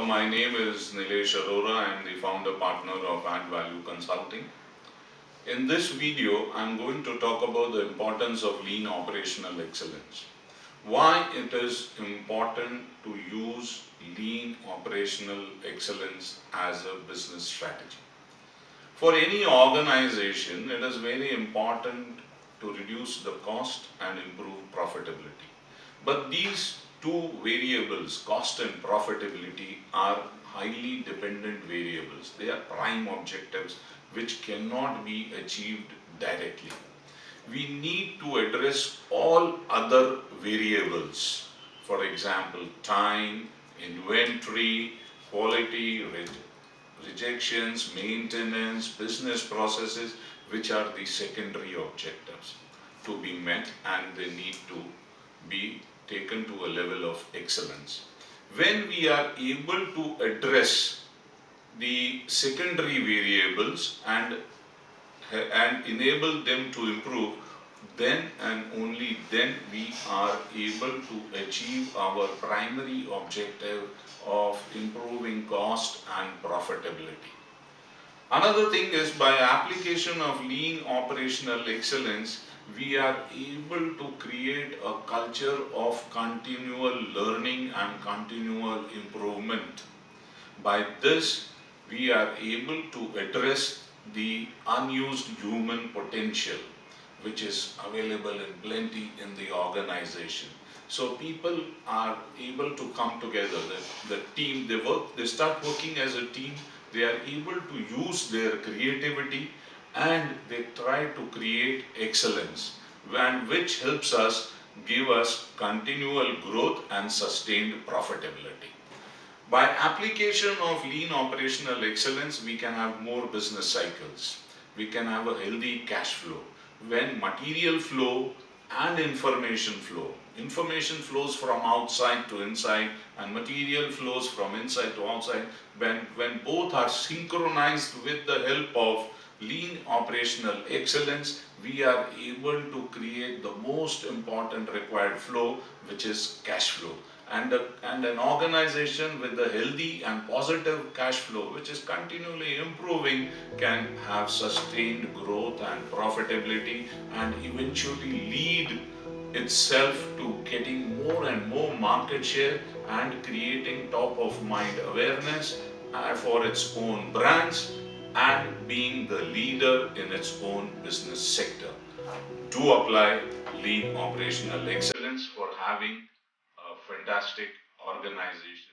My name is Nilesh Arora. I am the founder partner of Add Value Consulting. In this video, I am going to talk about the importance of lean operational excellence. Why it is important to use lean operational excellence as a business strategy. For any organization, it is very important to reduce the cost and improve profitability. But these two variables, cost and profitability, are highly dependent variables. They are prime objectives which cannot be achieved directly. We need to address all other variables. For example, time, inventory, quality, rejections, maintenance, business processes, which are the secondary objectives to be met, and they need to be taken to a level of excellence. When we are able to address the secondary variables and enable them to improve, then and only then we are able to achieve our primary objective of improving cost and profitability. Another thing is, by application of lean operational excellence, we are able to create a culture of continual learning and continual improvement. By this, we are able to address the unused human potential which is available in plenty in the organization. So people are able to come together, the team, they start working as a team, they are able to use their creativity and they try to create excellence, and which helps us give us continual growth and sustained profitability. By application of lean operational excellence, we can have more business cycles. We can have a healthy cash flow. When material flow and information flow, information flows from outside to inside and material flows from inside to outside, when both are synchronized with the help of lean operational excellence, we are able to create the most important required flow, which is cash flow. And an organization with a healthy and positive cash flow, which is continually improving, can have sustained growth and profitability and eventually lead itself to getting more and more market share and creating top of mind awareness for its own brands and being the leader in its own business sector. Do apply lean operational excellence for having a fantastic organization